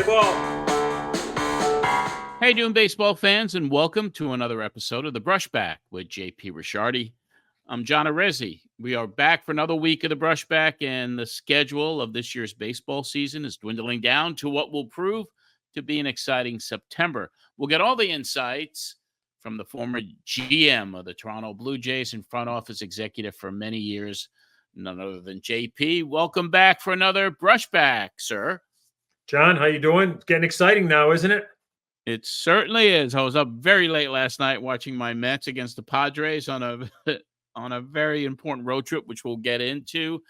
Play ball. How you doing, baseball fans, and welcome to another episode of the Brushback with JP Ricciardi. I'm John Arezzi. We are back for another week of the Brushback, and the schedule of this year's baseball season is dwindling down to what will prove to be an exciting September. We'll get all the insights from the former GM of the Toronto Blue Jays and front office executive for many years, none other than JP. Welcome back for another Brushback, sir. John, how you doing? It's getting exciting now, isn't it? It certainly is. I was up very late last night watching my Mets against the Padres on a very important road trip, which we'll get into.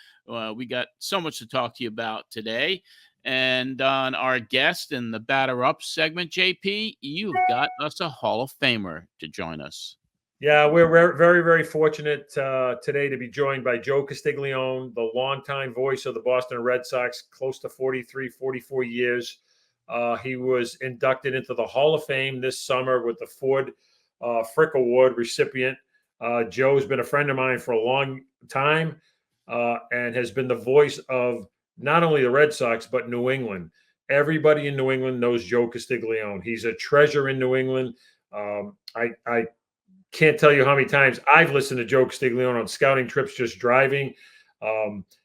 We got so much to talk to you about today. And on our guest in the Batter Up segment, JP, you've got us a Hall of Famer to join us. Yeah, we're very, very fortunate today to be joined by Joe Castiglione, the longtime voice of the Boston Red Sox, close to 43, 44 years. He was inducted into the Hall of Fame this summer with the Ford Frick Award recipient. Joe's been a friend of mine for a long time and has been the voice of not only the Red Sox, but New England. Everybody in New England knows Joe Castiglione. He's a treasure in New England. I can't tell you how many times I've listened to Joe Castiglione on scouting trips, just driving.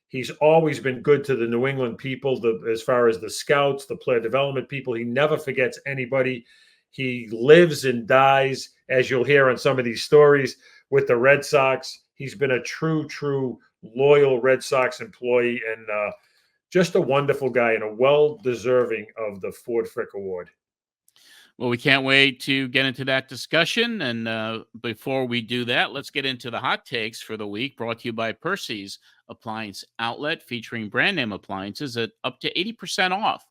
He's always been good to the New England people, as far as the scouts, the player development people. He never forgets anybody. He lives and dies, as you'll hear on some of these stories, with the Red Sox. He's been a true, loyal Red Sox employee and just a wonderful guy and a well-deserving of the Ford Frick Award. Well, we can't wait to get into that discussion. And before we do that, let's get into the hot takes for the week, brought to you by Percy's Appliance Outlet, featuring brand name appliances at up to 80% off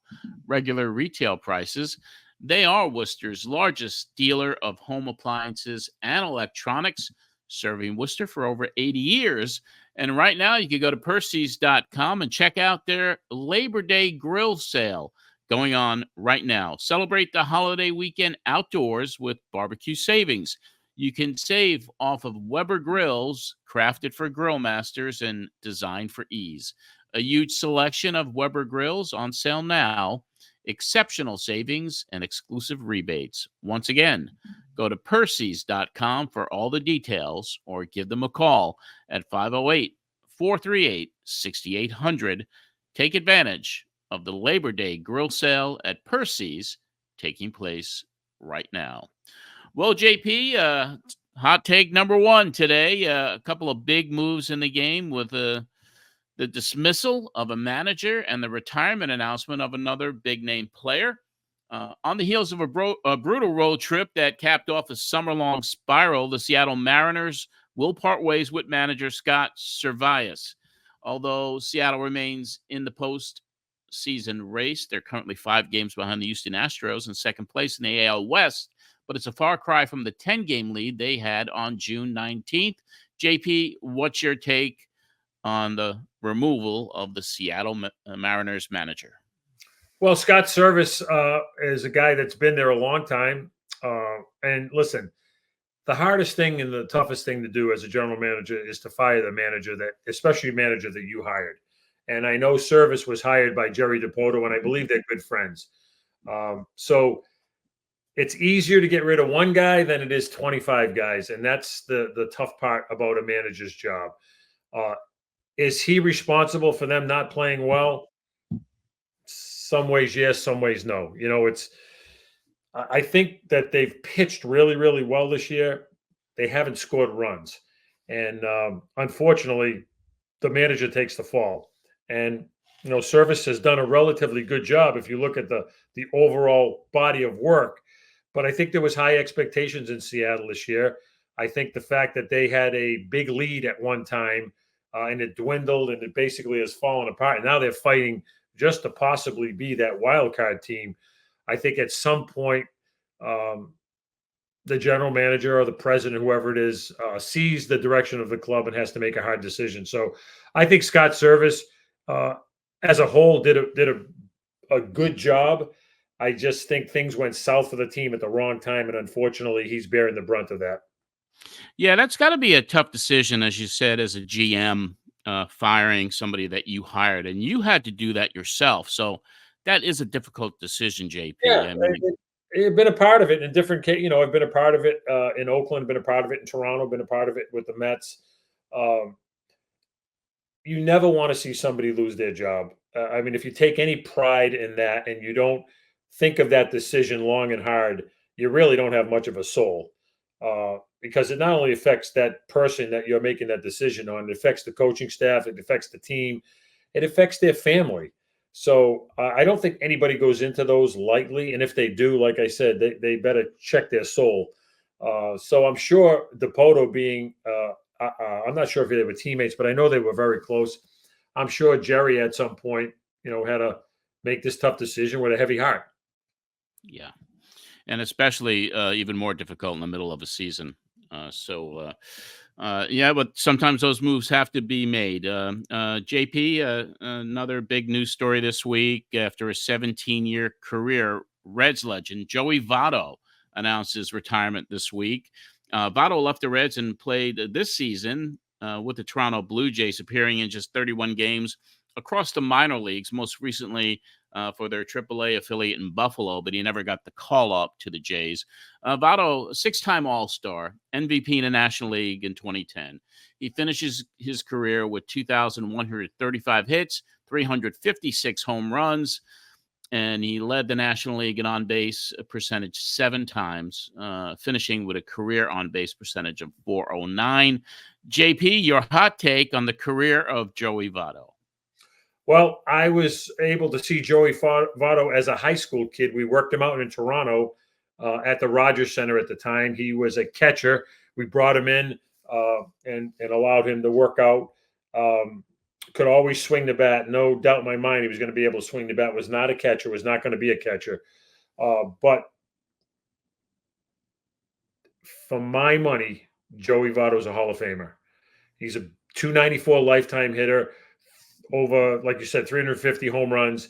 regular retail prices. They are Worcester's largest dealer of home appliances and electronics, serving Worcester for over 80 years. And right now, you can go to Percy's.com and check out their Labor Day grill sale going on right now. Celebrate the holiday weekend outdoors with barbecue savings. You can save off of Weber grills, crafted for grill masters and designed for ease. A huge selection of Weber grills on sale now. Exceptional savings and exclusive rebates. Once again, go to Percy's.com for all the details or give them a call at 508-438-6800. Take advantage of the Labor Day grill sale at Percy's, taking place right now. Well, JP, hot take number one today. A couple of big moves in the game with the dismissal of a manager and the retirement announcement of another big-name player. On the heels of a brutal road trip that capped off a summer-long spiral, the Seattle Mariners will part ways with manager Scott Servais. Although Seattle remains in the postseason race, they're currently 5 games behind the Houston Astros in second place in the AL West, but it's a far cry from the 10-game lead they had on June 19th. JP, what's your take on the removal of the Seattle Mariners manager? Well, Scott Servais is a guy that's been there a long time. And listen, the hardest thing and the toughest thing to do as a general manager is to fire the manager, especially a manager that you hired. And I know Servais was hired by Jerry DiPoto, and I believe they're good friends. So it's easier to get rid of one guy than it is 25 guys. And that's the tough part about a manager's job. Is he responsible for them not playing well? Some ways yes, some ways no. You know, I think that they've pitched really, really well this year. They haven't scored runs. And unfortunately, the manager takes the fall. And, you know, Servais has done a relatively good job if you look at the overall body of work. But I think there was high expectations in Seattle this year. I think the fact that they had a big lead at one time and it dwindled and it basically has fallen apart. And now they're fighting just to possibly be that wild card team. I think at some point the general manager or the president, whoever it is, sees the direction of the club and has to make a hard decision. So I think Scott Servais as a whole did a good job. I just think things went south for the team at the wrong time, and unfortunately, he's bearing the brunt of that. Yeah, that's got to be a tough decision, as you said, as a GM, firing somebody that you hired, and you had to do that yourself. So that is a difficult decision, JP. Yeah, I mean, I've been a part of it in different case. I've been a part of it in Oakland, been a part of it in Toronto, been a part of it with the Mets. Um, you never want to see somebody lose their job. I mean, if you take any pride in that and you don't think of that decision long and hard, you really don't have much of a soul. Because it not only affects that person that you're making that decision on, it affects the coaching staff, it affects the team, it affects their family. So I don't think anybody goes into those lightly. And if they do, like I said, they better check their soul. So I'm sure DePoto being I'm not sure if they were teammates, but I know they were very close. I'm sure Jerry at some point, had to make this tough decision with a heavy heart. yeah. And especially even more difficult in the middle of a season. Yeah, but sometimes those moves have to be made. JP, another big news story this week. After a 17-year career, Reds legend Joey Votto announced his retirement this week. Votto left the Reds and played this season with the Toronto Blue Jays, appearing in just 31 games across the minor leagues, most recently for their AAA affiliate in Buffalo, but he never got the call up to the Jays. Votto, six-time All-Star, MVP in the National League in 2010. He finishes his career with 2,135 hits, 356 home runs, and he led the National League in on-base percentage 7 times, finishing with a career on-base percentage of .409. JP, your hot take on the career of Joey Votto. Well, I was able to see Joey Votto as a high school kid. We worked him out in Toronto at the Rogers Center at the time. He was a catcher. We brought him in and allowed him to work out. Could always swing the bat. No doubt in my mind he was going to be able to swing the bat. Was not a catcher. Was not going to be a catcher. But for my money, Joey Votto is a Hall of Famer. He's a 294 lifetime hitter. Over, like you said, 350 home runs.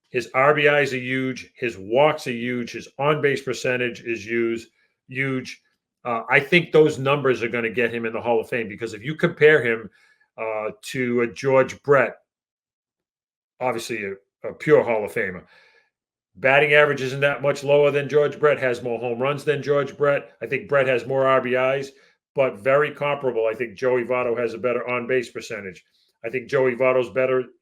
His RBIs are huge. His walks are huge. His on-base percentage is huge. I think those numbers are going to get him in the Hall of Fame because if you compare him to a George Brett, obviously a pure Hall of Famer. Batting average isn't that much lower than George Brett, has more home runs than George Brett. I think Brett has more RBIs, but very comparable. I think Joey Votto has a better on-base percentage. I think Joey Votto's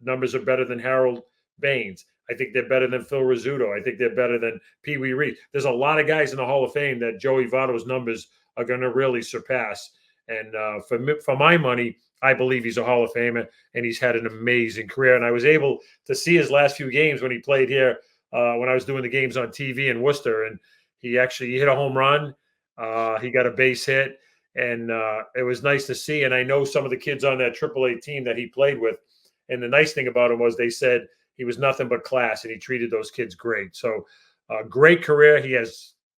numbers are better than Harold Baines. I think they're better than Phil Rizzuto. I think they're better than Pee Wee Reed. There's a lot of guys in the Hall of Fame that Joey Votto's numbers are going to really surpass. And for my money, I believe he's a Hall of Famer, and he's had an amazing career. And I was able to see his last few games when he played here when I was doing the games on TV in Worcester. And he hit a home run. He got a base hit. And it was nice to see. And I know some of the kids on that AAA team that he played with. And the nice thing about him was they said he was nothing but class, and he treated those kids great. So great career.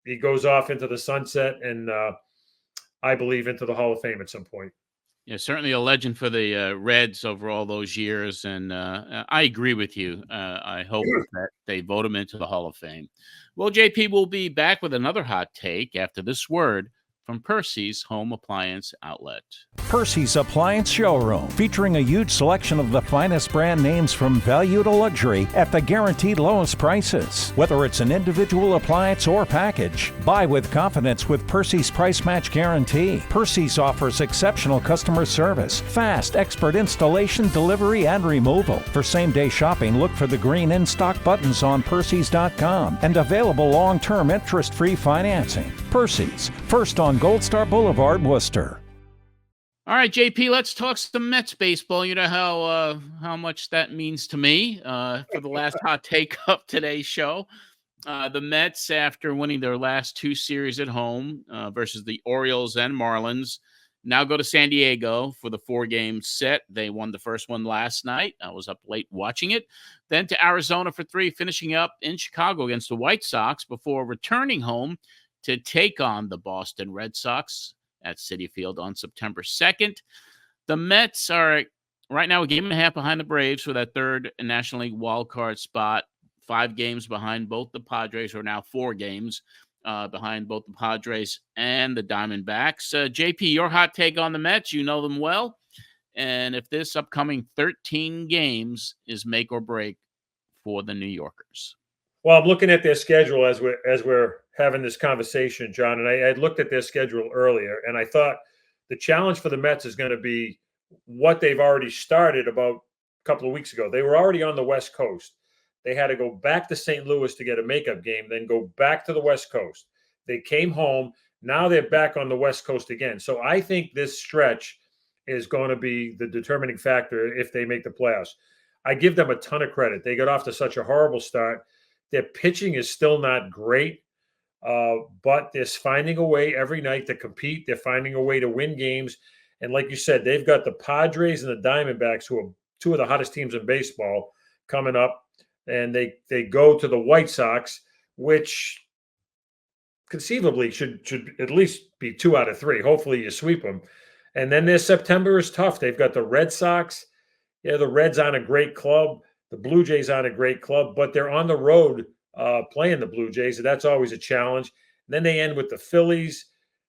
He goes off into the sunset, and I believe into the Hall of Fame at some point. Yeah, certainly a legend for the Reds over all those years. And I agree with you. I hope that they vote him into the Hall of Fame. Well, JP will be back with another hot take after this word from Percy's Home Appliance Outlet. Percy's Appliance Showroom, featuring a huge selection of the finest brand names from value to luxury at the guaranteed lowest prices. Whether it's an individual appliance or package, buy with confidence with Percy's Price Match Guarantee. Percy's offers exceptional customer service, fast, expert installation, delivery, and removal. For same-day shopping, look for the green in-stock buttons on Percy's.com and available long-term interest-free financing. Percy's, first on Gold Star Boulevard, Worcester. All right, JP, let's talk some Mets baseball. You know how much that means to me for the last hot take of today's show. The Mets, after winning their last 2 series at home versus the Orioles and Marlins, now go to San Diego for the 4-game set. They won the first one last night. I was up late watching it. Then to Arizona for 3, finishing up in Chicago against the White Sox before returning home to take on the Boston Red Sox at Citi Field on September 2nd. The Mets are right now a game and a half behind the Braves for that 3rd National League wildcard spot, 5 games behind both the Padres, or now 4 games behind both the Padres and the Diamondbacks. JP, your hot take on the Mets, you know them well. And if this upcoming 13 games is make or break for the New Yorkers? Well, I'm looking at their schedule as we're having this conversation, John, and I had looked at their schedule earlier, and I thought the challenge for the Mets is going to be what they've already started about a couple of weeks ago. They were already on the West Coast. They had to go back to St. Louis to get a makeup game, then go back to the West Coast. They came home. Now they're back on the West Coast again. So I think this stretch is going to be the determining factor if they make the playoffs. I give them a ton of credit. They got off to such a horrible start. Their pitching is still not great, but they're finding a way every night to compete. They're finding a way to win games. And like you said, they've got the Padres and the Diamondbacks, who are two of the hottest teams in baseball, coming up. And they go to the White Sox, which conceivably should at least be 2 out of 3. Hopefully you sweep them. And then their September is tough. They've got the Red Sox. Yeah, the Reds aren't a great club. The Blue Jays aren't a great club, but they're on the road playing the Blue Jays, so that's always a challenge. And then they end with the Phillies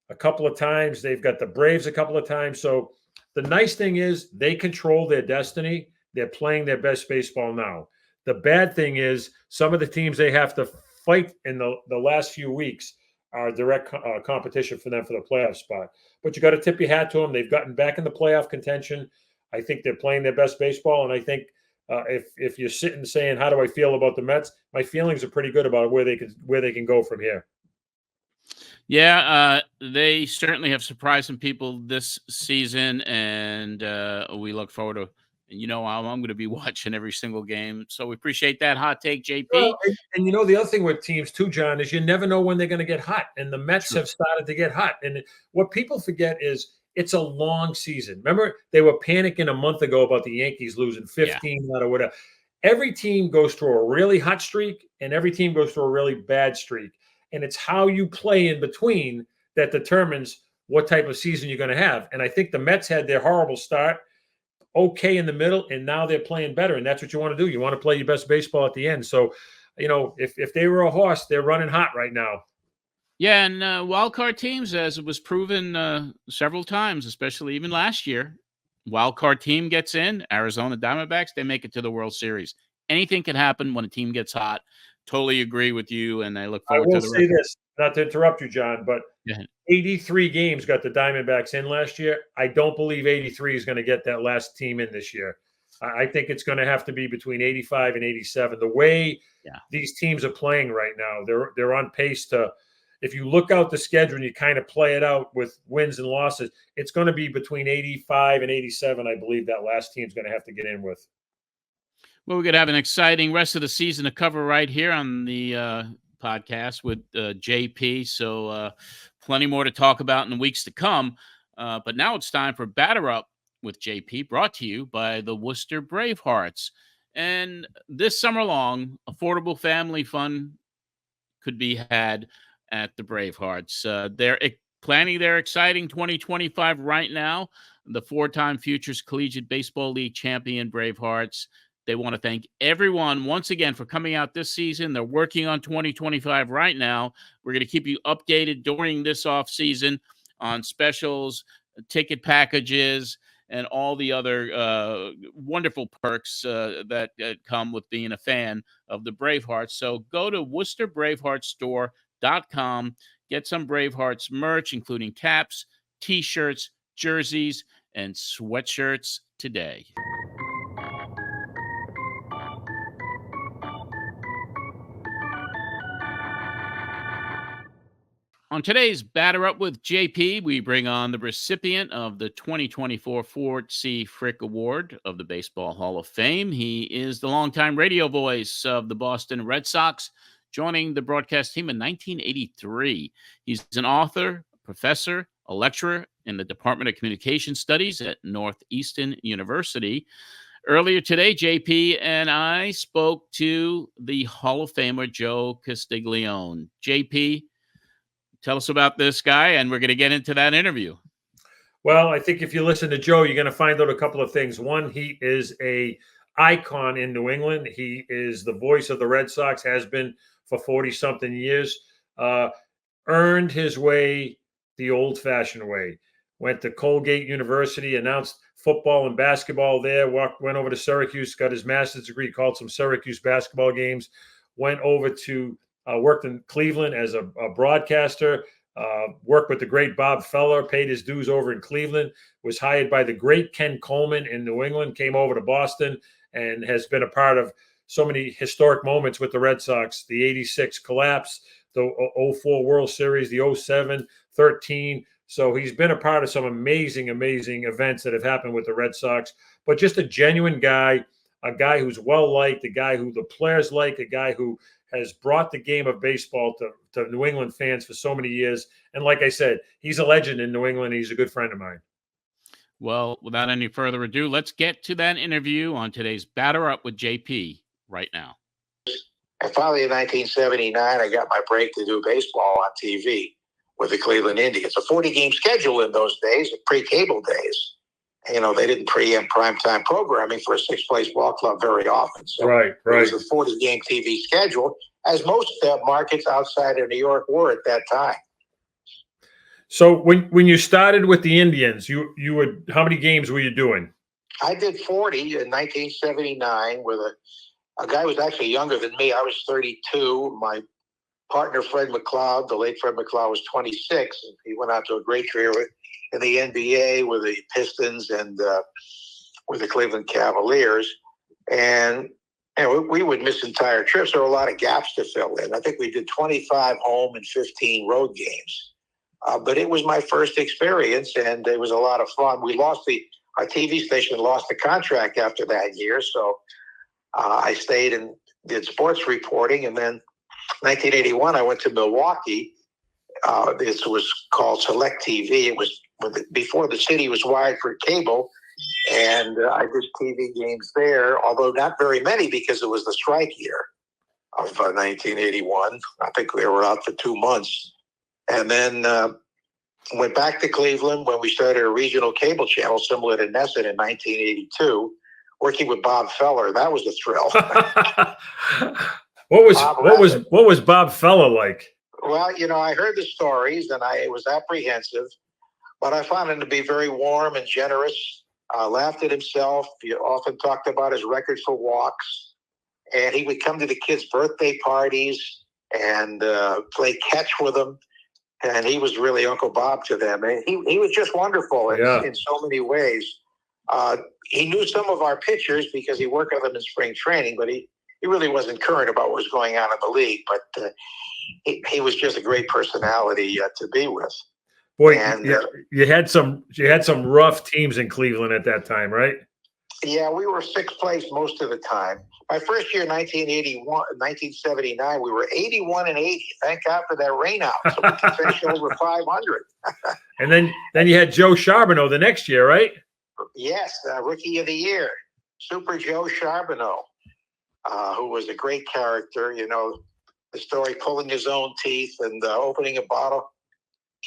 a couple of times. They've got the Braves a couple of times. So the nice thing is they control their destiny. They're playing their best baseball now. The bad thing is some of the teams they have to fight in the last few weeks are direct competition for them for the playoff spot. But you got to tip your hat to them. They've gotten back in the playoff contention. I think they're playing their best baseball, and I think if you're sitting saying, how do I feel about the Mets? My feelings are pretty good about where they can go from here. Yeah, they certainly have surprised some people this season, and we look forward to, I'm going to be watching every single game. So we appreciate that hot take, JP. Well, and the other thing with teams too, John, is you never know when they're going to get hot, and the Mets have started to get hot. And what people forget is it's a long season. Remember, they were panicking a month ago about the Yankees losing 15 out of whatever. Every team goes through a really hot streak, and every team goes through a really bad streak. And it's how you play in between that determines what type of season you're going to have. And I think the Mets had their horrible start, okay in the middle, and now they're playing better. And that's what you want to do. You want to play your best baseball at the end. So, if they were a horse, they're running hot right now. Yeah, and wild card teams, as it was proven several times, especially even last year, wild card team gets in, Arizona Diamondbacks, they make it to the World Series. Anything can happen when a team gets hot. Totally agree with you, and I look forward to the I will say this, not to interrupt you, John, but 83 games got the Diamondbacks in last year. I don't believe 83 is going to get that last team in this year. I think it's going to have to be between 85 and 87. The way these teams are playing right now, they're on pace to – if you look out the schedule and you kind of play it out with wins and losses, it's going to be between 85 and 87, I believe that last team's going to have to get in with. Well, we're going to have an exciting rest of the season to cover right here on the podcast with JP. So plenty more to talk about in the weeks to come. But now it's time for Batter Up with JP, brought to you by the Worcester Bravehearts. And this summer long, affordable family fun could be had at the Bravehearts. They're planning their exciting 2025 right now. The 4-time Futures Collegiate Baseball League champion Bravehearts. They want to thank everyone once again for coming out this season. They're working on 2025 right now. We're going to keep you updated during this off season on specials, ticket packages, and all the other wonderful perks that come with being a fan of the Bravehearts. So go to WorcesterBraveheartsStore.com. Get some Bravehearts merch, including caps, T-shirts, jerseys, and sweatshirts today. On today's Batter Up with JP, we bring on the recipient of the 2024 Fort C. Frick Award of the Baseball Hall of Fame. He is the longtime radio voice of the Boston Red Sox, joining the broadcast team in 1983. He's an author, professor, a lecturer in the Department of Communication Studies at Northeastern University. Earlier today, JP and I spoke to the Hall of Famer Joe Castiglione. JP, tell us about this guy, and we're going to get into that interview. Well, I think if you listen to Joe, you're going to find out a couple of things. One, he is an icon in New England. He is the voice of the Red Sox, has been for 40-something years, earned his way the old-fashioned way. went to Colgate University, announced football and basketball there, went over to Syracuse, got his master's degree, called some Syracuse basketball games, went over to worked in Cleveland as a broadcaster, worked with the great Bob Feller, paid his dues over in Cleveland, was hired by the great Ken Coleman in New England, came over to Boston, and has been a part of so many historic moments with the Red Sox, the 86 collapse, the 04 World Series, the 07, 13. So he's been a part of some amazing, amazing events that have happened with the Red Sox, but just a genuine guy, a guy who's well-liked, a guy who the players like, a guy who has brought the game of baseball to New England fans for so many years. And like I said, he's a legend in New England. He's a good friend of mine. Well, without any further ado, let's get to that interview on today's Batter Up with JP right now. And finally, in 1979, I got my break to do baseball on TV with the Cleveland Indians. A 40-game schedule in those days, pre-cable days. You know, they didn't preempt primetime programming for a sixth-place ball club very often. So right. It was a 40-game TV schedule, as most markets outside of New York were at that time. So when you started with the Indians, you would, how many games were you doing? I did 40 in 1979 with a guy who was actually younger than me. I was 32. My partner, Fred McLeod, the late Fred McLeod, was 26. He went out to a great career in the NBA with the Pistons and with the Cleveland Cavaliers. And we would miss entire trips. There were a lot of gaps to fill in. I think we did 25 home and 15 road games. But it was my first experience, and it was a lot of fun. Our TV station lost the contract after that year, so I stayed and did sports reporting. And then 1981, I went to Milwaukee. This was called Select TV. It was before the city was wired for cable, and I did TV games there, although not very many because it was the strike year of 1981. I think they were out for 2 months. And then went back to Cleveland when we started a regional cable channel similar to Nesson in 1982, working with Bob Feller. That was a thrill. What was Bob Feller like? Well, you know, I heard the stories and I was apprehensive, but I found him to be very warm and generous. Laughed at himself. He often talked about his record for walks, and he would come to the kids' birthday parties and play catch with them. And he was really Uncle Bob to them. And he was just wonderful in so many ways. He knew some of our pitchers because he worked with them in spring training, but he really wasn't current about what was going on in the league. But he was just a great personality to be with. Boy, and, you had some rough teams in Cleveland at that time, right? Yeah, we were sixth place most of the time. My first year, 1979, we were 81-80. Thank God for that rainout, so we could finish over 500. And then you had Joe Charbonneau the next year, right? Yes, Rookie of the Year, Super Joe Charbonneau, who was a great character. You know, the story pulling his own teeth and opening a bottle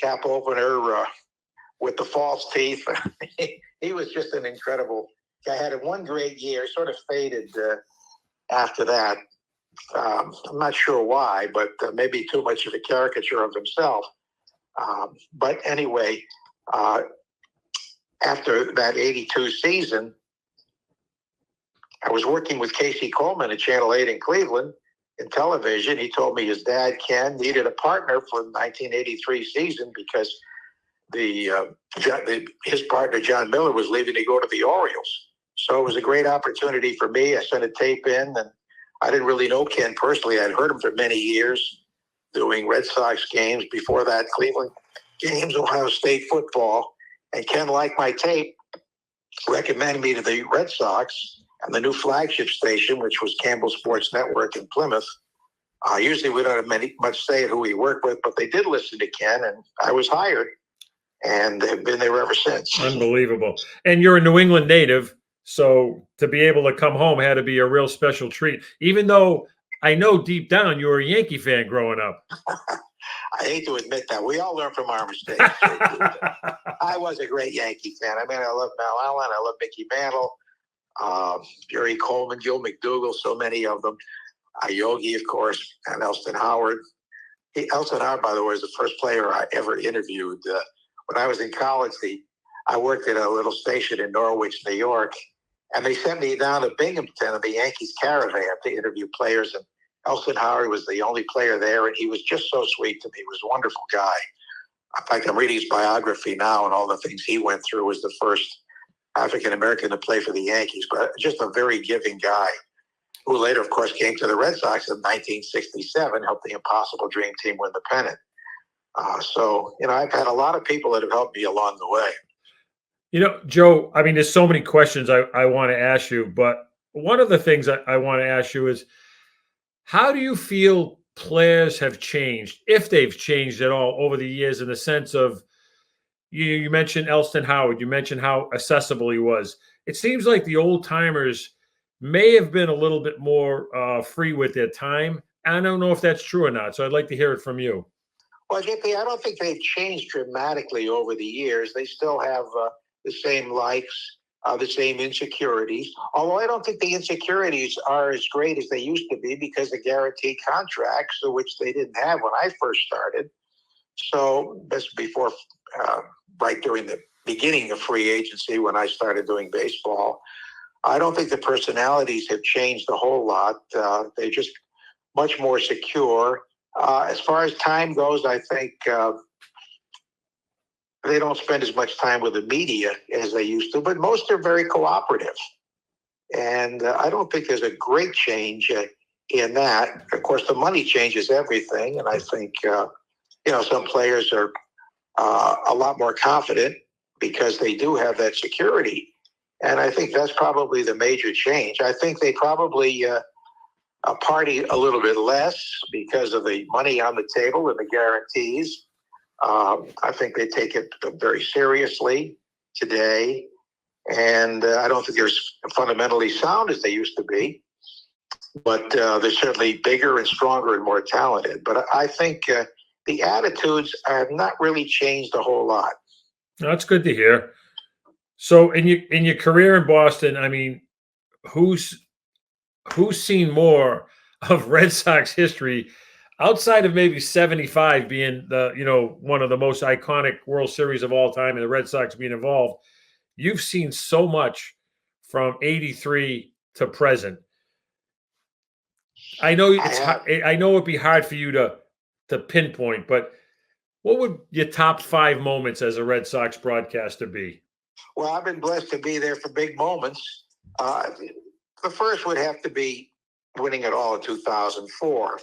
cap opener with the false teeth. He was just an incredible guy. Had one great year, sort of faded after that. I'm not sure why, but maybe too much of a caricature of himself. But anyway, after that 82 season, I was working with Casey Coleman at Channel 8 in Cleveland in television. He told me his dad, Ken, needed a partner for the 1983 season because his partner, John Miller, was leaving to go to the Orioles. So it was a great opportunity for me. I sent a tape in, and I didn't really know Ken personally. I'd heard him for many years doing Red Sox games. Before that, Cleveland games, Ohio State football. And Ken liked my tape, recommended me to the Red Sox and the new flagship station, which was Campbell Sports Network in Plymouth. Usually we don't have much say at who we work with, but they did listen to Ken, and I was hired, and have been there ever since. Unbelievable. And you're a New England native, so to be able to come home had to be a real special treat, even though I know deep down you were a Yankee fan growing up. I hate to admit that. We all learn from our mistakes. I was a great Yankee fan. I mean, I love Mel Allen. I love Mickey Mantle, Jerry Coleman, Joe McDougal, so many of them. Yogi, of course, and Elston Howard. Elston Howard, by the way, is the first player I ever interviewed when I was in college, I worked at a little station in Norwich, New York, and they sent me down to Binghamton in the Yankees caravan to interview players. And Elston Howard was the only player there, and he was just so sweet to me. He was a wonderful guy. In fact, I'm reading his biography now, and all the things he went through. Was the first African-American to play for the Yankees, but just a very giving guy who later, of course, came to the Red Sox in 1967, helped the impossible dream team win the pennant. So, I've had a lot of people that have helped me along the way. Joe, I mean, there's so many questions I want to ask you, but one of the things I want to ask you is, how do you feel players have changed, if they've changed at all over the years, in the sense of, you mentioned Elston Howard, you mentioned how accessible he was. It seems like the old timers may have been a little bit more free with their time. I don't know if that's true or not, so I'd like to hear it from you. Well, JP, I don't think they've changed dramatically over the years. They still have the same likes, the same insecurities, although I don't think the insecurities are as great as they used to be because of guaranteed contracts, which they didn't have when I first started. So this before, right during the beginning of free agency when I started doing baseball. I don't think the personalities have changed a whole lot. They're just much more secure. As far as time goes, I think they don't spend as much time with the media as they used to, but most are very cooperative. And I don't think there's a great change in that. Of course, the money changes everything. And I think, some players are a lot more confident because they do have that security. And I think that's probably the major change. I think they probably party a little bit less because of the money on the table and the guarantees. I think they take it very seriously today. And I don't think they're fundamentally sound as they used to be. But they're certainly bigger and stronger and more talented. But I think the attitudes have not really changed a whole lot. That's good to hear. So in your career in Boston, I mean, who's seen more of Red Sox history outside of maybe 75 being the one of the most iconic World Series of all time and the Red Sox being involved? You've seen so much from 83 to present. I know I know it'd be hard for you to pinpoint, but what would your top 5 moments as a Red Sox broadcaster be? Well, I've been blessed to be there for big moments. The first would have to be winning it all in 2004.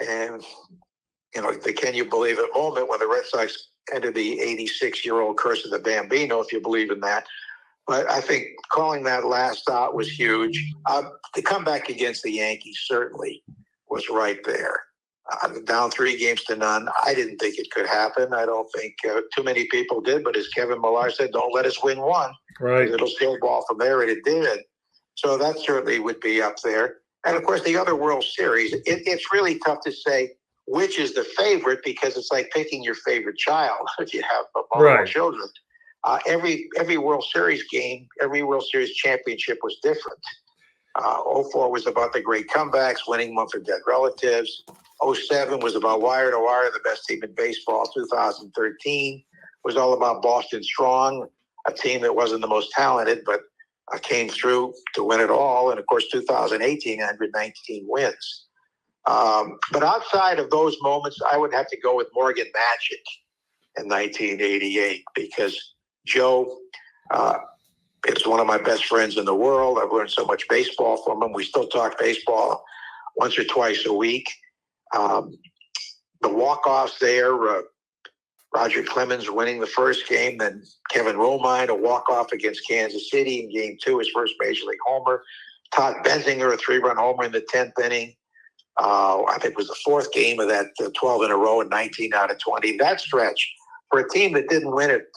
And, the can you believe it moment when the Red Sox entered the 86-year-old curse of the Bambino, if you believe in that. But I think calling that last out was huge. The comeback against the Yankees certainly was right there. Down 3-0. I didn't think it could happen. I don't think too many people did. But as Kevin Millar said, don't let us win one. Right. It'll snowball from there, and it did. So that certainly would be up there. And, of course, the other World Series, it's really tough to say which is the favorite because it's like picking your favorite child if you have multiple children. Every World Series game, every World Series championship was different. 04 was about the great comebacks, winning one for dead relatives. 07 was about wire to wire, the best team in baseball. 2013 was all about Boston Strong, a team that wasn't the most talented, but came through to win it all. And, of course, 2018, 119 wins. But outside of those moments, I would have to go with Morgan Magic in 1988 because Joe is one of my best friends in the world. I've learned so much baseball from him. We still talk baseball once or twice a week. The walk-offs there, Roger Clemens winning the first game, then Kevin Romine, a walk-off against Kansas City in Game 2, his first Major League homer. Todd Benzinger, a 3-run homer in the 10th inning. I think it was the 4th game of that 12 in a row and 19 out of 20. That stretch for a team that didn't win it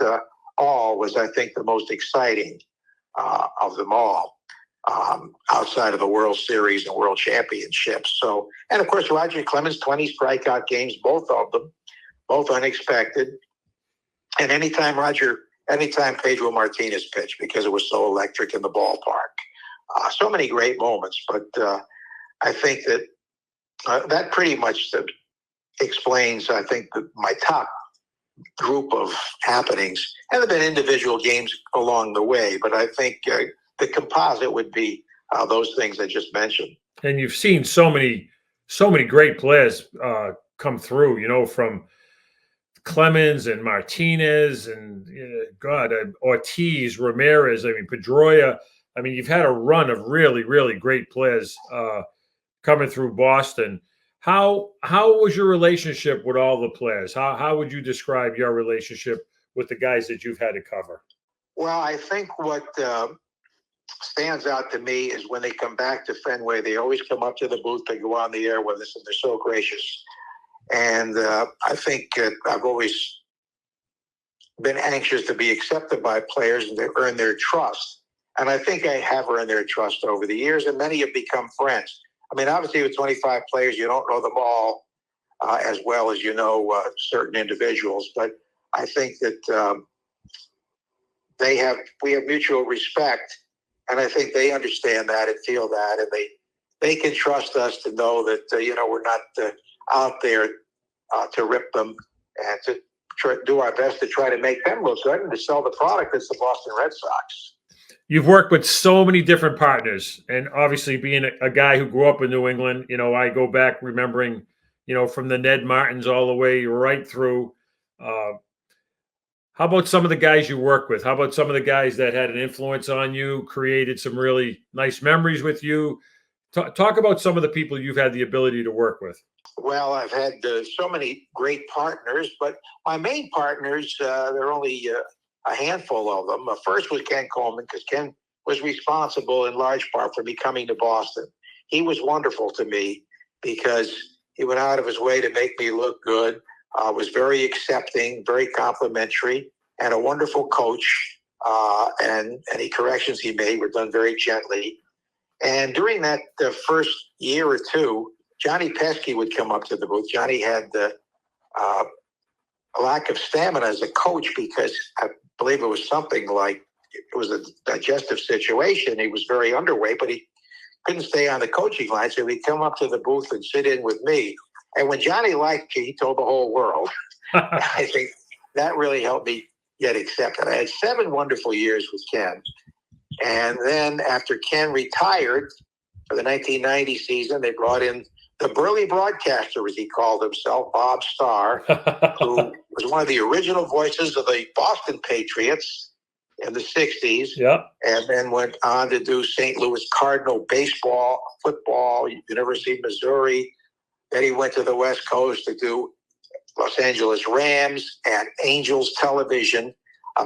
all was, I think, the most exciting of them all. Outside of the World Series and World Championships. So, and of course, Roger Clemens, 20 strikeout games, both of them, both unexpected. And anytime Pedro Martinez pitched because it was so electric in the ballpark. So many great moments, but I think that that pretty much explains, I think, my top group of happenings. And there have been individual games along the way, but I think the composite would be those things I just mentioned. And you've seen so many great players come through, from Clemens and Martinez and Ortiz, Ramirez. I mean, Pedroia. I mean, you've had a run of really, really great players coming through Boston. How was your relationship with all the players? How would you describe your relationship with the guys that you've had to cover? Well, I think what stands out to me is when they come back to Fenway, they always come up to the booth, they go on the air with us, and they're so gracious. And I think I've always been anxious to be accepted by players and to earn their trust. And I think I have earned their trust over the years, and many have become friends. I mean, obviously with 25 players, you don't know them all as well as you know certain individuals. But I think that we have mutual respect, and I think they understand that and feel that, and they can trust us to know that we're not out there to rip them, and to do our best to try to make them look good and to sell the product that's the Boston Red Sox. You've worked with so many different partners, and obviously being a guy who grew up in New England, I go back remembering, from the Ned Martins all the way right through. How about some of the guys you work with? How about some of the guys that had an influence on you, created some really nice memories with you? Talk about some of the people you've had the ability to work with. Well, I've had so many great partners, but my main partners, there are only a handful of them. First was Ken Coleman, because Ken was responsible in large part for me coming to Boston. He was wonderful to me because he went out of his way to make me look good, was very accepting, very complimentary, and a wonderful coach. And any corrections he made were done very gently. And during that first year or two, Johnny Pesky would come up to the booth. Johnny had a lack of stamina as a coach because I believe it was something like it was a digestive situation. He was very underweight, but he couldn't stay on the coaching line, so he'd come up to the booth and sit in with me. And when Johnny liked me, he told the whole world. I think that really helped me get accepted. I had 7 wonderful years with Ken. And then after Ken retired for the 1990 season, they brought in the burly broadcaster, as he called himself, Bob Starr, who was one of the original voices of the Boston Patriots in the 60s. Yeah. And then went on to do St. Louis Cardinal baseball, football, University of Missouri. Then he went to the West Coast to do Los Angeles Rams and Angels television.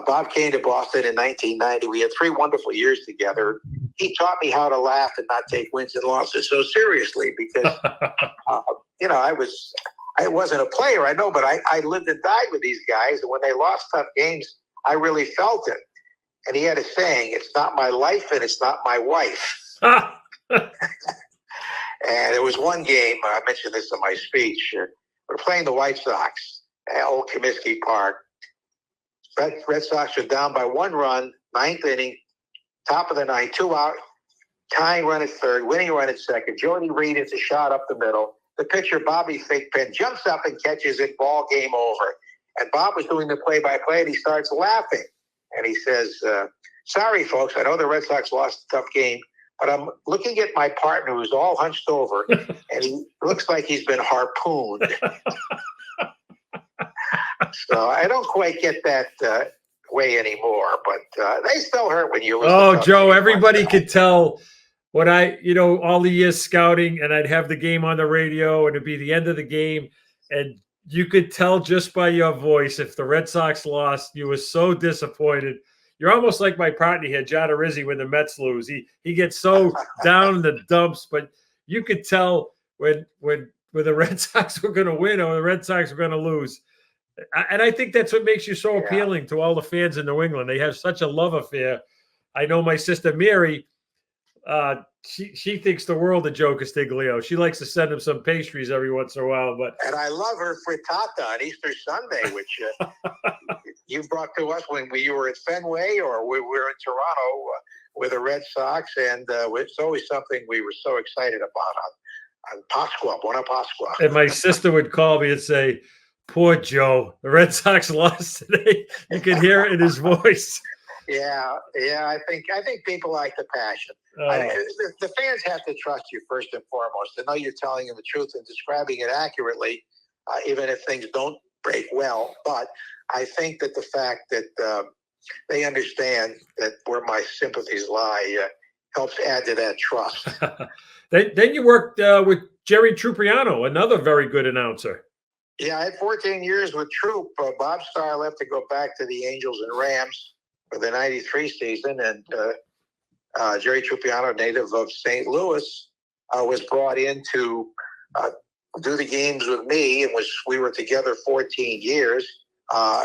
Bob came to Boston in 1990. We had 3 wonderful years together. He taught me how to laugh and not take wins and losses so seriously because, I wasn't a player, I know, but I lived and died with these guys. And when they lost tough games, I really felt it. And he had a saying, "It's not my life and it's not my wife." And there was one game, I mentioned this in my speech. We're playing the White Sox at Old Comiskey Park. Red Sox are down by 1 run, 9th inning, top of the 9th, 2 out, tying run at 3rd, winning run at 2nd. Jody Reed hits a shot up the middle. The pitcher, Bobby Thigpen, jumps up and catches it, ball game over. And Bob was doing the play-by-play, and he starts laughing. And he says, "Sorry, folks, I know the Red Sox lost a tough game, but I'm looking at my partner who's all hunched over, and he looks like he's been harpooned." So I don't quite get that way anymore, but they still hurt when you lose. Oh, Joe, everybody could tell what all the years scouting, and I'd have the game on the radio, and it'd be the end of the game, and you could tell just by your voice if the Red Sox lost, you were so disappointed. You're almost like my partner here, John Arezzi, when the Mets lose. He gets so down in the dumps, but you could tell when the Red Sox were going to win or the Red Sox were going to lose. And I think that's what makes you so appealing to all the fans in New England. They have such a love affair. I know my sister Mary, she thinks the world of Joe Castiglione. She likes to send him some pastries every once in a while. And I love her frittata on Easter Sunday, which you brought to us when you were at Fenway or we were in Toronto with the Red Sox. And it's always something we were so excited about on Pasqua, Buona Pasqua. And my sister would call me and say, Poor Joe. The Red Sox lost today. You could hear it in his voice. Yeah. I think people like the passion. The fans have to trust you first and foremost. To know you're telling them the truth and describing it accurately, even if things don't break well. But I think that the fact that they understand that where my sympathies lie helps add to that trust. Then you worked with Jerry Trupiano, another very good announcer. Yeah, I had 14 years with Troop. Bob Starr left to go back to the Angels and Rams for the 93 season. And Jerry Trupiano, native of St. Louis, was brought in to do the games with me. And we were together 14 years.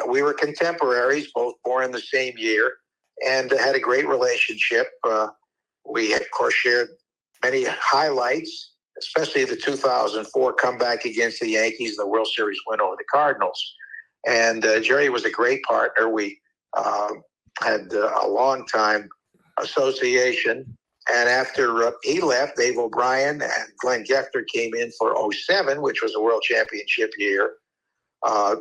We were contemporaries, both born in the same year, and had a great relationship. We had, of course, shared many highlights, especially the 2004 comeback against the Yankees, the World Series win over the Cardinals. And Jerry was a great partner. We had a long-time association. And after he left, Dave O'Brien and Glenn Gefter came in for 2007, which was a World Championship year.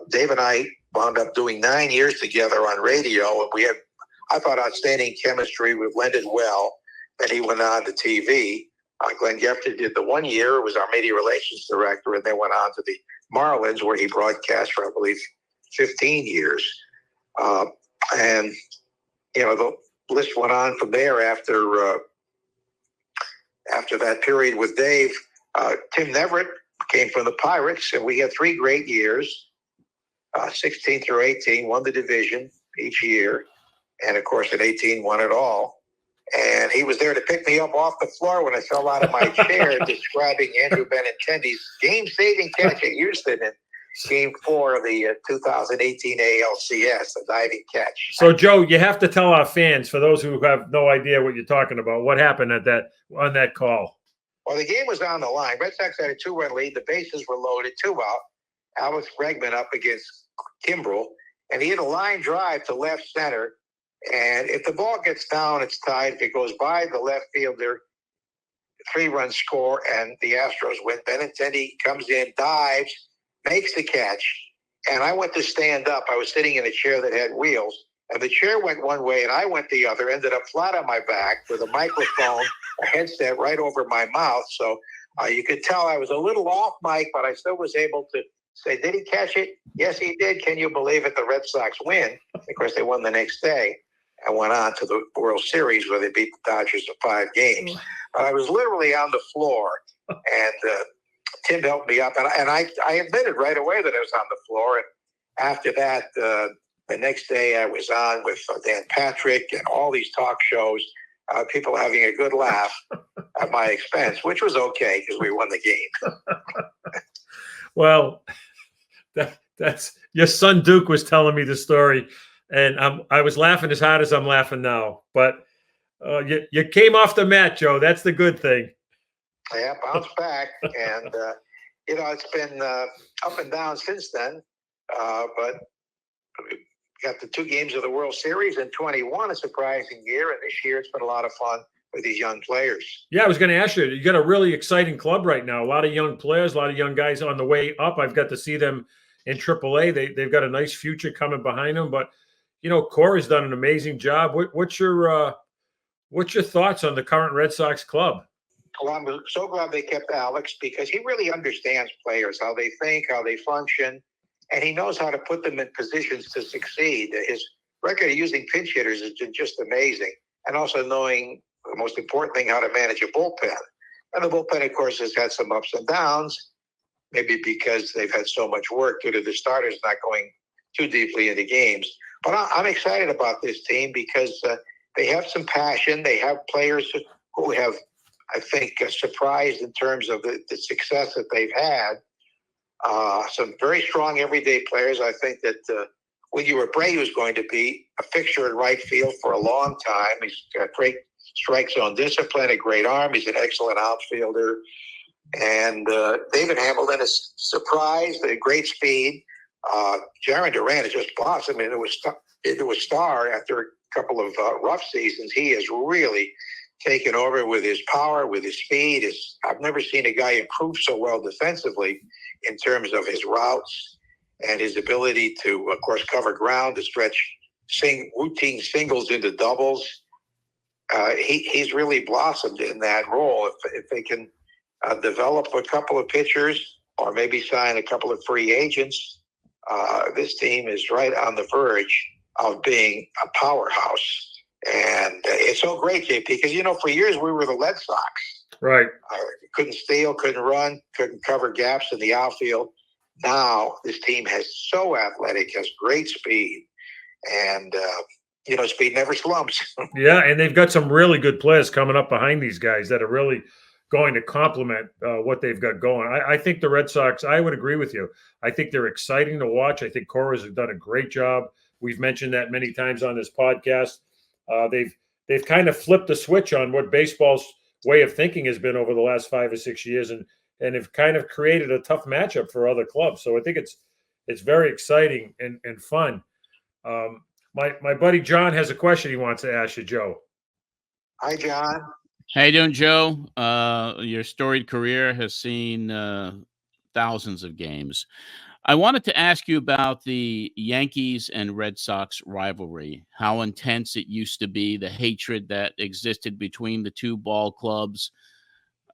Dave and I wound up doing 9 years together on radio, and we had, I thought, outstanding chemistry. We blended well. Then he went on to TV. Glenn Gefter did the 1 year, was our media relations director, and then went on to the Marlins, where he broadcast for, I believe, 15 years. And, the list went on from there after that period with Dave. Tim Neverett came from the Pirates, and we had 3 great years, 16 through 18, won the division each year. And, of course, at 18, won it all. And he was there to pick me up off the floor when I fell out of my chair, describing Andrew Benintendi's game-saving catch at Houston in Game 4 of the 2018 ALCS, the diving catch. So, Joe, you have to tell our fans, for those who have no idea what you're talking about, what happened on that call. Well, the game was on the line. Red Sox had a 2-run lead. The bases were loaded, 2 out. Alex Bregman up against Kimbrel, and he hit a line drive to left center. And if the ball gets down, it's tied. If it goes by the left fielder, 3-run score, and the Astros win. Benintendi comes in, dives, makes the catch, and I went to stand up. I was sitting in a chair that had wheels, and the chair went one way, and I went the other, ended up flat on my back with a microphone, a headset right over my mouth. So you could tell I was a little off mic, but I still was able to say, did he catch it? Yes, he did. Can you believe it? The Red Sox win. Of course, they won the next day and went on to the World Series, where they beat the Dodgers in 5 games. But I was literally on the floor, and Tim helped me up. And I admitted right away that I was on the floor. And after that, the next day I was on with Dan Patrick and all these talk shows, people having a good laugh at my expense, which was okay because we won the game. Well, that's your son Duke was telling me the story, and I was laughing as hard as I'm laughing now. But you came off the mat, Joe. That's the good thing. Yeah, bounced back, and it's been up and down since then. But we got the 2 games of the World Series in 21, a surprising year, and this year it's been a lot of fun with these young players. Yeah, I was going to ask you. You got a really exciting club right now. A lot of young players, a lot of young guys on the way up. I've got to see them in AAA. They've got a nice future coming behind them. But Corey's done an amazing job. What's your thoughts on the current Red Sox club? Well, I'm so glad they kept Alex, because he really understands players, how they think, how they function, and he knows how to put them in positions to succeed. His record of using pinch hitters is just amazing, and also knowing the most important thing, how to manage a bullpen. And the bullpen, of course, has had some ups and downs, maybe because they've had so much work due to the starters not going too deeply into games. But I'm excited about this team because they have some passion. They have players who have, I think, surprised in terms of the success that they've had. Some very strong everyday players. I think that Willie Abreu is going to be a fixture in right field for a long time. He's got great strike zone discipline, a great arm. He's an excellent outfielder. And David Hamilton is surprised, a great speed. Jaron Duran has just blossomed into a star after a couple of rough seasons. He has really taken over with his power, with his speed. I've never seen a guy improve so well defensively in terms of his routes and his ability to, of course, cover ground, to stretch routine singles into doubles. He's really blossomed in that role. If they can develop a couple of pitchers or maybe sign a couple of free agents, this team is right on the verge of being a powerhouse. And it's so great, JP, because, for years we were the Red Sox. Right. Couldn't steal, couldn't run, couldn't cover gaps in the outfield. Now this team is so athletic, has great speed, and, speed never slumps. Yeah, and they've got some really good players coming up behind these guys that are really going to complement what they've got going. I think the Red Sox, I would agree with you. I think they're exciting to watch. I think Cora's have done a great job. We've mentioned that many times on this podcast. They've kind of flipped the switch on what baseball's way of thinking has been over the last 5 or 6 years, and have kind of created a tough matchup for other clubs. So I think it's very exciting and fun. My buddy John has a question he wants to ask you, Joe. Hi, John. How you doing, Joe? Your storied career has seen thousands of games. I wanted to ask you about the Yankees and Red Sox rivalry, how intense it used to be, the hatred that existed between the two ball clubs.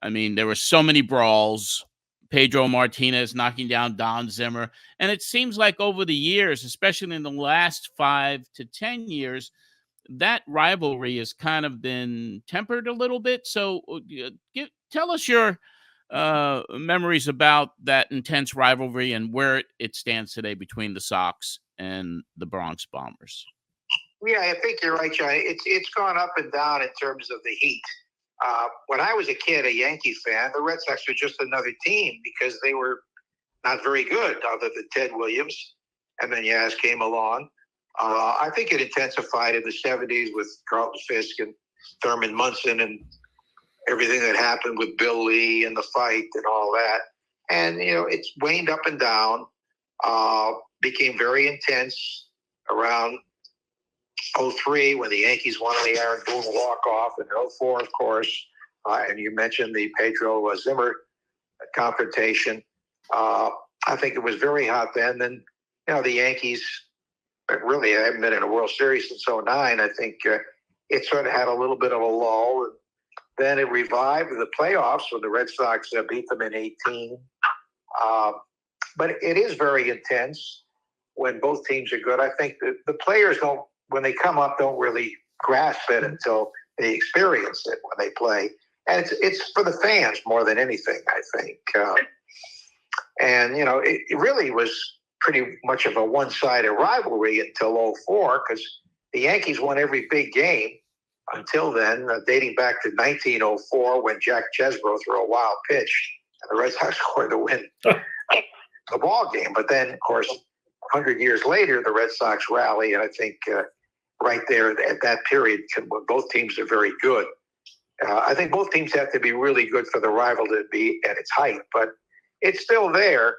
I mean, there were so many brawls, Pedro Martinez knocking down Don Zimmer. And it seems like over the years, especially in the last 5 to 10 years, that rivalry has kind of been tempered a little bit. So tell us your memories about that intense rivalry and where it stands today between the Sox and the Bronx Bombers. Yeah, I think you're right, John. It's gone up and down in terms of the heat. When I was a kid, a Yankee fan, the Red Sox were just another team because they were not very good other than Ted Williams. And then Yaz came along. I think it intensified in the 70s with Carlton Fisk and Thurman Munson and everything that happened with Bill Lee and the fight and all that. And, it's waned up and down, became very intense around 2003 when the Yankees won on the Aaron Boone walk-off, and 2004, of course. And you mentioned the Pedro Zimmer confrontation. I think it was very hot then. Then, the Yankees really haven't been in a World Series since 2009. I think it sort of had a little bit of a lull. Then it revived in the playoffs when the Red Sox beat them in 2018. But it is very intense when both teams are good. I think the players when they come up, don't really grasp it until they experience it when they play. And it's for the fans more than anything, I think. It really was pretty much of a one-sided rivalry until 2004 because the Yankees won every big game until then, dating back to 1904 when Jack Chesbro threw a wild pitch and the Red Sox scored to win the ball game. But then, of course, 100 years later, the Red Sox rally, and I think right there at that period, both teams are very good. I think both teams have to be really good for the rival to be at its height, but it's still there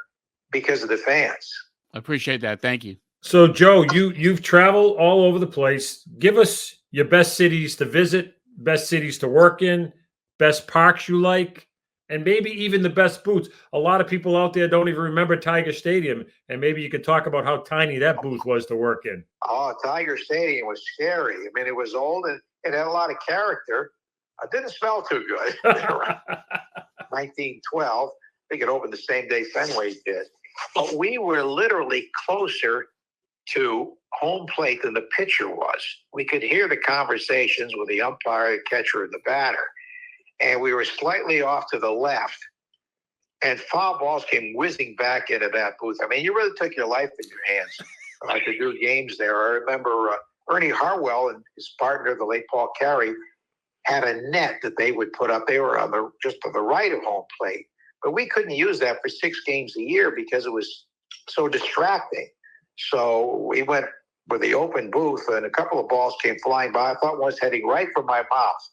because of the fans. I appreciate that. Thank you. So, Joe, you've traveled all over the place. Give us your best cities to visit, best cities to work in, best parks you like, and maybe even the best booths. A lot of people out there don't even remember Tiger Stadium, and maybe you could talk about how tiny that booth was to work in. Oh, Tiger Stadium was scary. I mean, it was old and it had a lot of character. It didn't smell too good. 1912. I think it opened the same day Fenway did. But we were literally closer to home plate than the pitcher was. We could hear the conversations with the umpire, the catcher, and the batter. And we were slightly off to the left. And foul balls came whizzing back into that booth. I mean, you really took your life in your hands to do games there. I remember Ernie Harwell and his partner, the late Paul Carey, had a net that they would put up. They were just to the right of home plate. But we couldn't use that for 6 games a year because it was so distracting. So we went with the open booth, and a couple of balls came flying by. I thought one was heading right for my mouth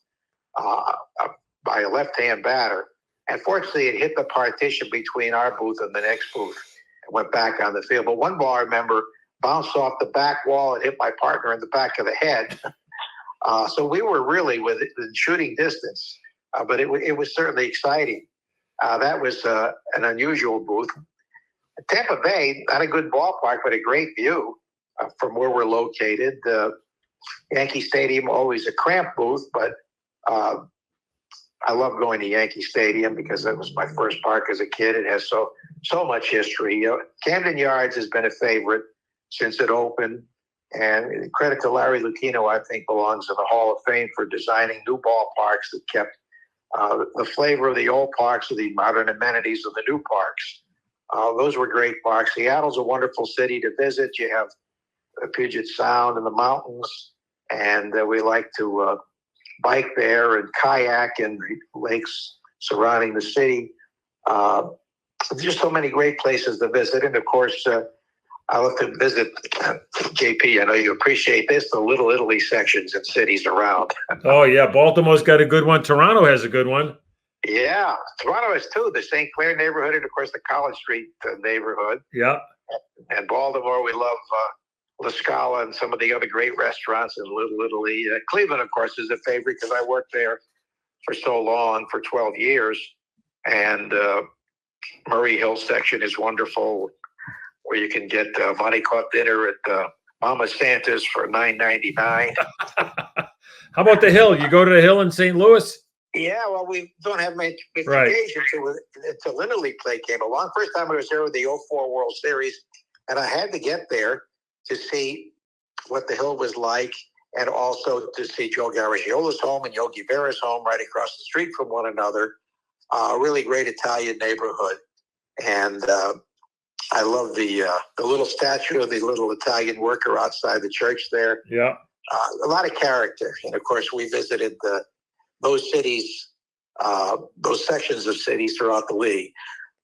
by a left-hand batter. And fortunately, it hit the partition between our booth and the next booth and went back on the field. But one ball, I remember, bounced off the back wall and hit my partner in the back of the head. So we were really within shooting distance, but it was certainly exciting. That was an unusual booth. Tampa Bay, not a good ballpark, but a great view from where we're located. Yankee Stadium, always a cramped booth, but I love going to Yankee Stadium because it was my first park as a kid. It has so much history. Camden Yards has been a favorite since it opened, and credit to Larry Lucchino, I think belongs in the Hall of Fame for designing new ballparks that kept the flavor of the old parks with the modern amenities of the new parks. Those were great parks. Seattle's a wonderful city to visit. You have Puget Sound and the mountains, and we like to bike there and kayak in the lakes surrounding the city. Just so many great places to visit. And of course, I love to visit, JP, I know you appreciate this, the Little Italy sections in cities around. Oh, yeah. Baltimore's got a good one. Toronto has a good one. Yeah. Toronto has too. The St. Clair neighborhood and, of course, the College Street neighborhood. Yeah. And Baltimore, we love La Scala and some of the other great restaurants in Little Italy. Cleveland, of course, is a favorite because I worked there for so long, for 12 years. And Murray Hill section is wonderful, where you can get Monte Club dinner at Mama Santa's for $9.99. How about the Hill? You go to the Hill in St. Louis? Yeah, well, we don't have much Right. occasion until Little League play came along. First time I was there with the 04 World Series, and I had to get there to see what the Hill was like, and also to see Joe Garagiola's home and Yogi Berra's home right across the street from one another. A really great Italian neighborhood, and I love the little statue of the little Italian worker outside the church there. Yeah. A lot of character, and of course, we visited those cities, those sections of cities throughout the league.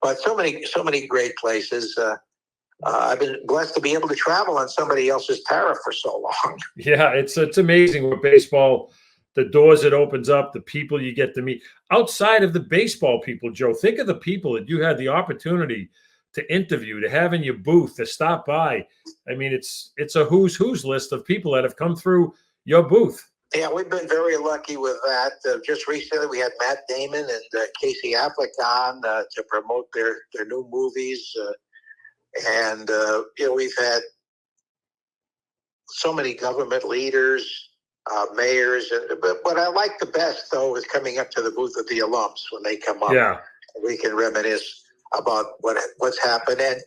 But so many great places. I've been blessed to be able to travel on somebody else's tariff for so long. Yeah, it's amazing with baseball, the doors it opens up, the people you get to meet. Outside of the baseball people, Joe, think of the people that you had the opportunity to interview, to have in your booth, to stop by. I mean, it's a who's list of people that have come through your booth. Yeah, we've been very lucky with that. Just recently, we had Matt Damon and Casey Affleck on to promote their new movies. And we've had so many government leaders, mayors. But what I like the best, though, is coming up to the booth of the alums when they come up. Yeah. We can reminisce about what's happened. And,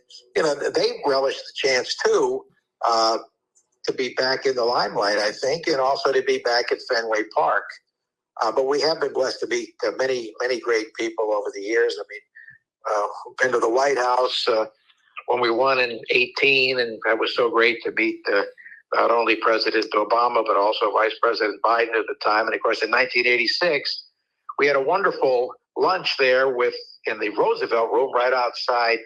they relish the chance, too, to be back in the limelight, I think, and also to be back at Fenway Park. But we have been blessed to meet many, many great people over the years. I mean, we've been to the White House when we won in 2018, and that was so great to meet not only President Obama, but also Vice President Biden at the time. And, of course, in 1986, we had a wonderful lunch there in the Roosevelt Room right outside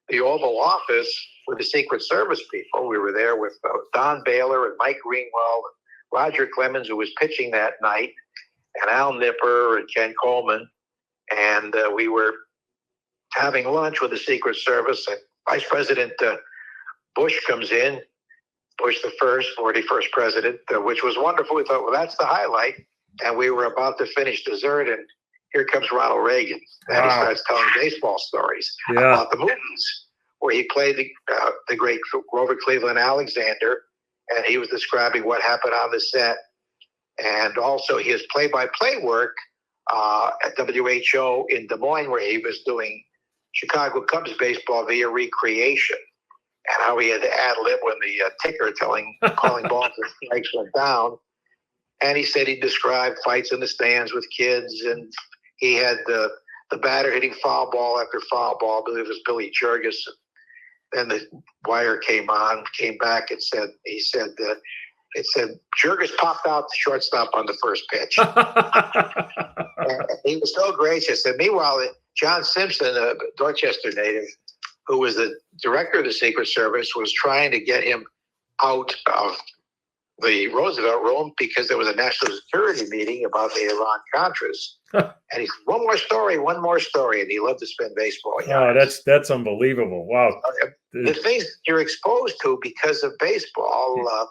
the Oval Office with the Secret Service people. We were there with Don Baylor and Mike Greenwell and Roger Clemens, who was pitching that night, and Al Nipper and Ken Coleman. And we were having lunch with the Secret Service, and Vice President Bush comes in, Bush the first, 41st president, which was wonderful. We thought, well, that's the highlight. And we were about to finish dessert, and here comes Ronald Reagan. And he starts telling baseball stories about the movies, where he played the great Grover Cleveland Alexander, and he was describing what happened on the set, and also his play-by-play work at WHO in Des Moines, where he was doing Chicago Cubs baseball via recreation, and how he had to ad-lib when the ticker calling balls and strikes went down. And he said he described fights in the stands with kids, and he had the batter hitting foul ball after foul ball. I believe it was Billy Jurgis. Then the wire came back and said, Jurgis popped out the shortstop on the first pitch. And he was so gracious. And meanwhile, John Simpson, a Dorchester native, who was the director of the Secret Service, was trying to get him out of the Roosevelt Room because there was a national security meeting about the Iran-Contras. And he said, one more story. And he loved to spend baseball. Oh, that's unbelievable. Wow. The things you're exposed to because of baseball,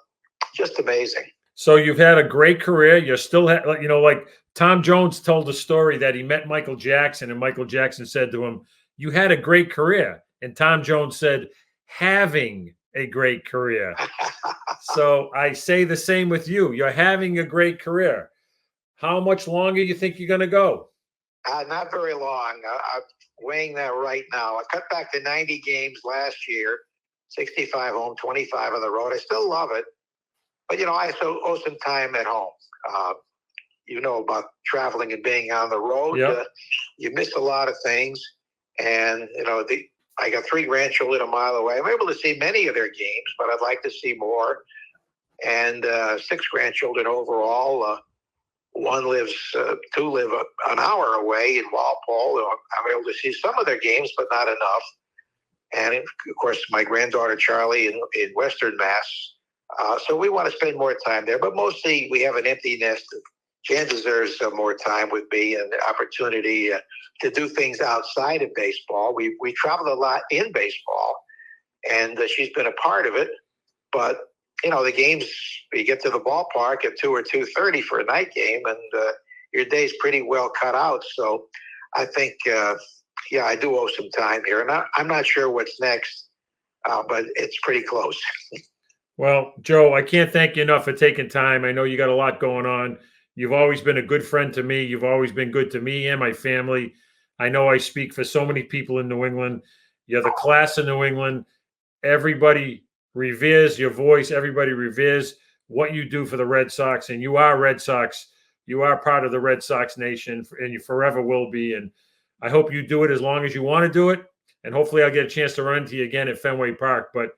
just amazing. So you've had a great career. You're still, like Tom Jones told the story that he met Michael Jackson, and Michael Jackson said to him, you had a great career. And Tom Jones said, having a great career. So I say the same with you. You're having a great career. How much longer do you think you're going to go? Not very long. I'm weighing that right now. I cut back to 90 games last year, 65 home, 25 on the road. I still love it. But, I still owe some time at home. About traveling and being on the road. Yep. You miss a lot of things. And, I got 3 grandchildren a mile away. I'm able to see many of their games, but I'd like to see more. And 6 grandchildren overall. 2 live an hour away in Walpole. I'm able to see some of their games, but not enough. And, of course, my granddaughter Charlie in Western Mass. So we want to spend more time there. But mostly we have an empty nest. Jan deserves more time with me and the opportunity to do things outside of baseball. We traveled a lot in baseball, and she's been a part of it. But, the games, you get to the ballpark at 2 or 2:30 for a night game, and your day's pretty well cut out. So I think, I do owe some time here. And I'm not sure what's next, but it's pretty close. Well, Joe, I can't thank you enough for taking time. I know you got a lot going on. You've always been a good friend to me. You've always been good to me and my family. I know I speak for so many people in New England. You're the class of New England. Everybody reveres your voice. Everybody reveres what you do for the Red Sox. And you are Red Sox. You are part of the Red Sox nation, and you forever will be. And I hope you do it as long as you want to do it. And hopefully I'll get a chance to run into you again at Fenway Park. But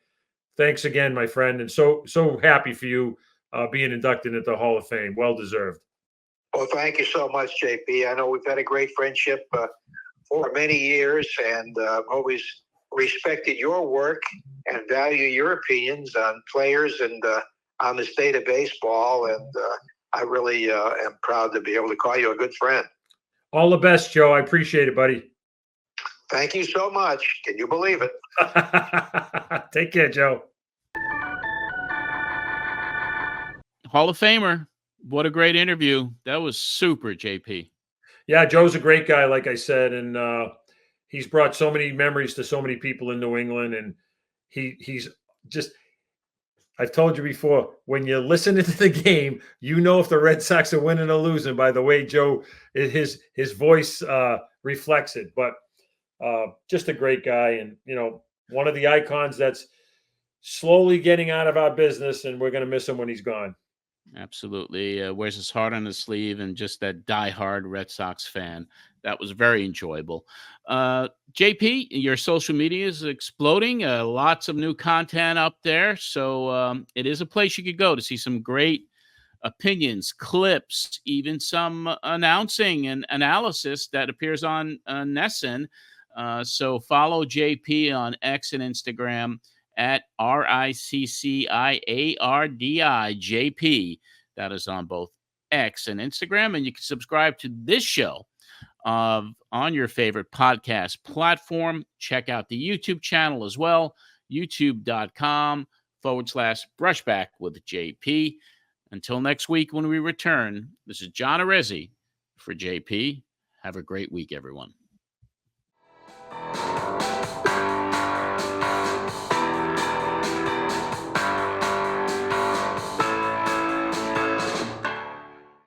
thanks again, my friend. And so happy for you being inducted into the Hall of Fame. Well deserved. Well, thank you so much, JP. I know we've had a great friendship for many years, and always respected your work and value your opinions on players and on the state of baseball. And I really am proud to be able to call you a good friend. All the best, Joe. I appreciate it, buddy. Thank you so much. Can you believe it? Take care, Joe. Hall of Famer. What a great interview. That was super, JP. Yeah, Joe's a great guy, like I said, and he's brought so many memories to so many people in New England, and he's just, I've told you before, when you listen to the game, if the Red Sox are winning or losing by the way Joe, his voice reflects it. But just a great guy, and one of the icons that's slowly getting out of our business, and we're going to miss him when he's gone. Absolutely. Wears his heart on his sleeve, and just that diehard Red Sox fan. That was very enjoyable. JP, your social media is exploding. Lots of new content up there. So it is a place you could go to see some great opinions, clips, even some announcing and analysis that appears on Nesson. So follow JP on X and Instagram at RICCIARDI JP. That is on both X and Instagram. And you can subscribe to this show on your favorite podcast platform. Check out the YouTube channel as well, youtube.com/Brushback with JP. Until next week when we return, this is John Arezzi for JP. Have a great week, everyone.